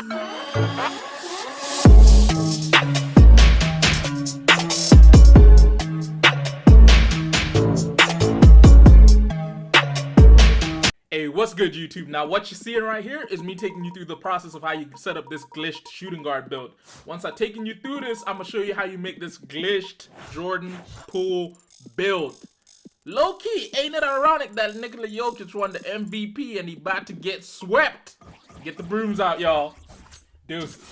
Hey, what's good, YouTube? Now, what you're seeing right here is me taking you through the process of how you set up this glitched shooting guard build. Once I've taken you through this, I'm going to show you how you make this glitched Jorand Poole build. Low-key, ain't it ironic that Nikola Jokic won the MVP and he about to get swept? Get the brooms out, y'all. Deuces.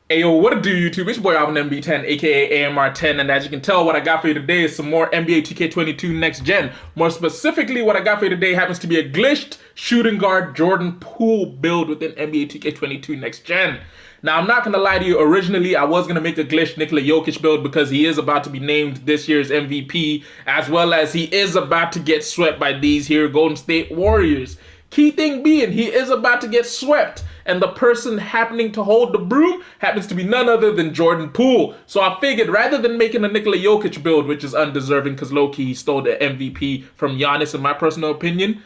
Hey yo, what it do, YouTube? It's your boy Alvin MB10, aka AMR10, and as you can tell, what I got for you today is some more NBA 2K22 Next Gen. More specifically, what I got for you today happens to be a glitched shooting guard Jorand Poole build within NBA 2K22 Next Gen. Now, I'm not going to lie to you, originally I was going to make a glitched Nikola Jokic build because he is about to be named this year's MVP, as well as he is about to get swept by these here Golden State Warriors. Key thing being, he is about to get swept, and the person happening to hold the broom happens to be none other than Jorand Poole. So I figured rather than making a Nikola Jokic build, which is undeserving because low-key he stole the MVP from Giannis in my personal opinion,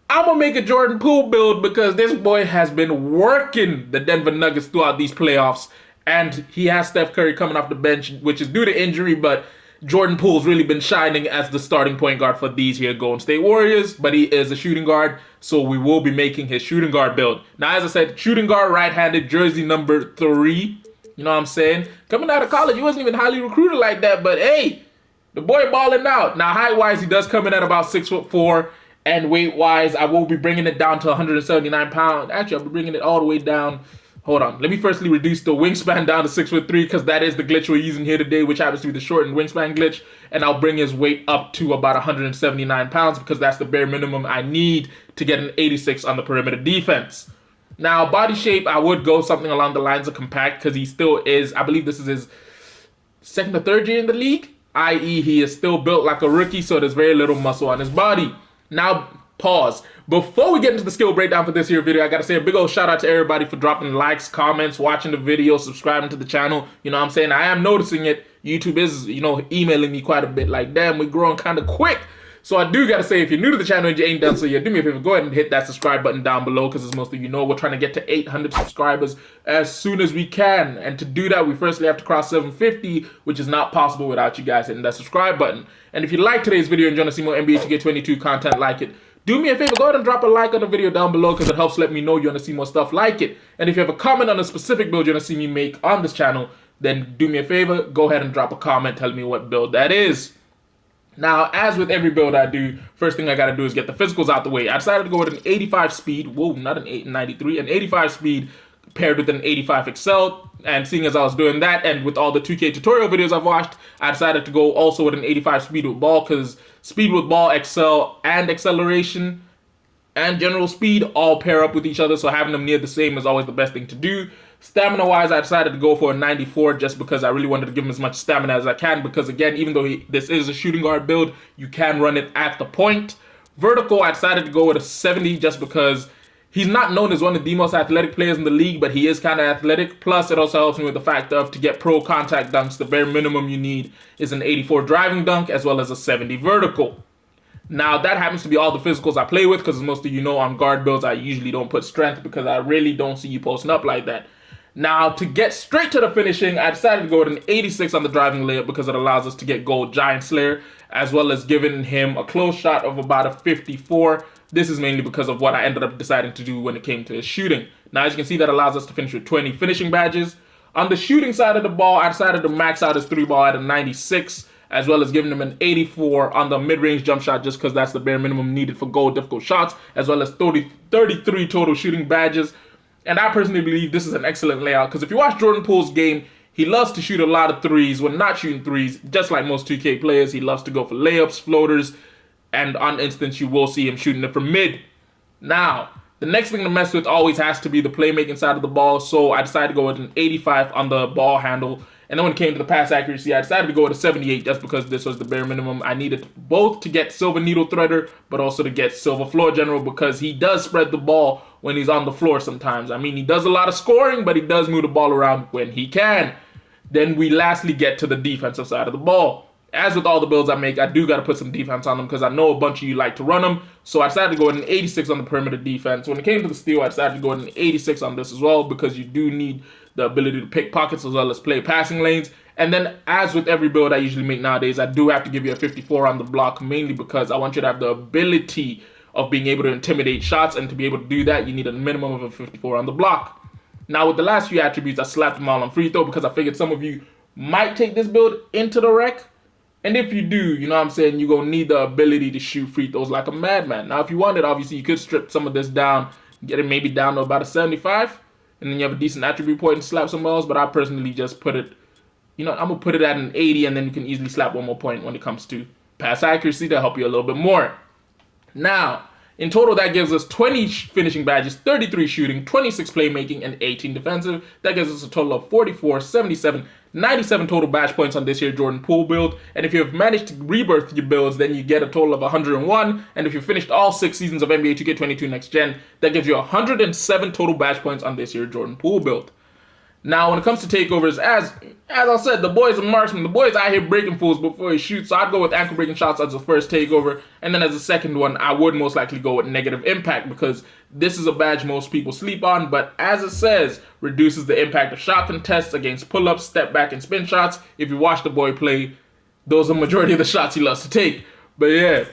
I'm going to make a Jorand Poole build because this boy has been working the Denver Nuggets throughout these playoffs, and he has Steph Curry coming off the bench, which is due to injury, but Jorand Poole's really been shining as the starting point guard for these here Golden State Warriors, but he is a shooting guard, so we will be making his shooting guard build. Now, as I said, shooting guard, right-handed, jersey number 3. You know what I'm saying? Coming out of college, he wasn't even highly recruited like that, but hey, the boy balling out. Now, height-wise, he does come in at about 6'4", and weight-wise, I will be bringing it down to 179 pounds. Actually, I'll be bringing it all the way down. Hold on. Let me firstly reduce the wingspan down to 6'3" because that is the glitch we're using here today, which happens to be the shortened wingspan glitch. And I'll bring his weight up to about 179 pounds because that's the bare minimum I need to get an 86 on the perimeter defense. Now, body shape, I would go something along the lines of compact because he still is, I believe this is his second or third year in the league, i.e. he is still built like a rookie, so there's very little muscle on his body. Now, pause. Before we get into the skill breakdown for this here video, I gotta say a big old shout out to everybody for dropping likes, comments, watching the video, subscribing to the channel. You know what I'm saying? I am noticing it. YouTube is, emailing me quite a bit like, damn, we're growing kind of quick. So I do gotta say, if you're new to the channel and you ain't done so yet, do me a favor, go ahead and hit that subscribe button down below, because as most of you know, we're trying to get to 800 subscribers as soon as we can. And to do that, we firstly have to cross 750, which is not possible without you guys hitting that subscribe button. And if you like today's video and you want to see more NBA 2K22 content like it, do me a favor, go ahead and drop a like on the video down below because it helps let me know you want to see more stuff like it. And if you have a comment on a specific build you want to see me make on this channel, then do me a favor, go ahead and drop a comment telling me what build that is. Now, as with every build I do, first thing I got to do is get the physicals out the way. I decided to go with an 85 speed, whoa, not an 93, an 85 speed paired with an 85 Excel. And seeing as I was doing that, and with all the 2K tutorial videos I've watched, I decided to go also with an 85 speed with ball, because speed with ball, Excel, and acceleration and general speed all pair up with each other, so having them near the same is always the best thing to do. Stamina wise, I decided to go for a 94 just because I really wanted to give him as much stamina as I can, because again, even though this is a shooting guard build, you can run it at the point. Vertical, I decided to go with a 70 just because he's not known as one of the most athletic players in the league, but he is kind of athletic. Plus, it also helps me with the fact of, to get pro contact dunks, the bare minimum you need is an 84 driving dunk as well as a 70 vertical. Now, that happens to be all the physicals I play with, because as most of you know, on guard builds, I usually don't put strength because I really don't see you posting up like that. Now, to get straight to the finishing, I decided to go with an 86 on the driving layup because it allows us to get gold Giant Slayer, as well as giving him a close shot of about a 54. This is mainly because of what I ended up deciding to do when it came to his shooting. Now, as you can see, that allows us to finish with 20 finishing badges. On the shooting side of the ball, I decided to max out his 3-ball at a 96, as well as giving him an 84 on the mid-range jump shot, just because that's the bare minimum needed for gold difficult shots, as well as 33 total shooting badges. And I personally believe this is an excellent layout, because if you watch Jorand Poole's game, he loves to shoot a lot of threes. When not shooting threes, just like most 2K players, he loves to go for layups, floaters, and on instance, you will see him shooting it from mid. Now, the next thing to mess with always has to be the playmaking side of the ball, so I decided to go with an 85 on the ball handle. And then when it came to the pass accuracy, I decided to go with a 78 just because this was the bare minimum I needed, both to get Silver Needle Threader, but also to get Silver Floor General, because he does spread the ball when he's on the floor sometimes. I mean, he does a lot of scoring, but he does move the ball around when he can. Then we lastly get to the defensive side of the ball. As with all the builds I make, I do got to put some defense on them because I know a bunch of you like to run them. So I decided to go with an 86 on the perimeter defense. When it came to the steal, I decided to go with an 86 on this as well, because you do need the ability to pick pockets as well as play passing lanes. And then, as with every build I usually make nowadays, I do have to give you a 54 on the block, mainly because I want you to have the ability of being able to intimidate shots, and to be able to do that, you need a minimum of a 54 on the block. Now, with the last few attributes, I slapped them all on free throw because I figured some of you might take this build into the rec. And if you do, you know what I'm saying, you're going to need the ability to shoot free throws like a madman. Now, if you wanted, obviously, you could strip some of this down, get it maybe down to about a 75, and then you have a decent attribute point and slap somewhere else. But I personally just put it, I'm going to put it at an 80, and then you can easily slap one more point when it comes to pass accuracy to help you a little bit more. Now, in total, that gives us 20 finishing badges, 33 shooting, 26 playmaking, and 18 defensive. That gives us a total of 44, 77, 97 total badge points on this here Jorand Poole build. And if you've managed to rebirth your builds, then you get a total of 101. And if you finished all 6 seasons of NBA 2K22 Next Gen, that gives you 107 total badge points on this here Jorand Poole build. Now, when it comes to takeovers, as I said, the boy's a marksman. The boy's out here breaking fools before he shoots. So I'd go with ankle breaking shots as the first takeover. And then as the second one, I would most likely go with negative impact, because this is a badge most people sleep on. But as it says, reduces the impact of shot contests against pull-ups, step back, and spin shots. If you watch the boy play, those are the majority of the shots he loves to take. But yeah.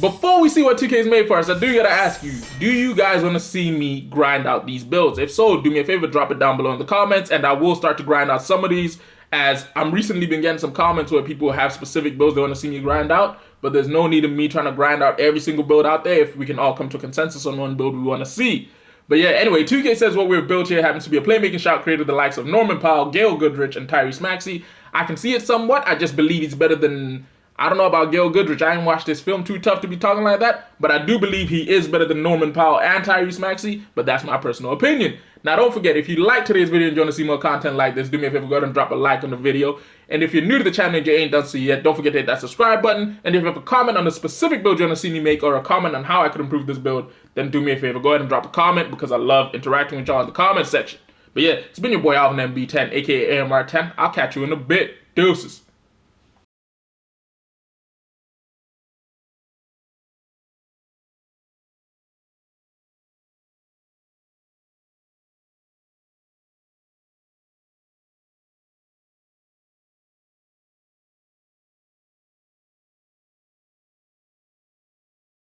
Before we see what 2K's made for us, I do gotta ask you, do you guys want to see me grind out these builds? If so, do me a favor, drop it down below in the comments, and I will start to grind out some of these, as I'm recently been getting some comments where people have specific builds they want to see me grind out, but there's no need of me trying to grind out every single build out there if we can all come to a consensus on one build we want to see. But yeah, anyway, 2K says what we've built here happens to be a playmaking shot creator, the likes of Norman Powell, Gail Goodrich, and Tyrese Maxey. I can see it somewhat. I just believe he's better than... I don't know about Gail Goodrich. I ain't watched this film too tough to be talking like that, but I do believe he is better than Norman Powell and Tyrese Maxey, but that's my personal opinion. Now, don't forget, if you like today's video and you want to see more content like this, do me a favor, go ahead and drop a like on the video. And if you're new to the channel and you ain't done so yet, don't forget to hit that subscribe button. And if you have a comment on a specific build you want to see me make, or a comment on how I could improve this build, then do me a favor, go ahead and drop a comment, because I love interacting with y'all in the comment section. But yeah, it's been your boy Alvin MB10, aka AMR10. I'll catch you in a bit. Deuces.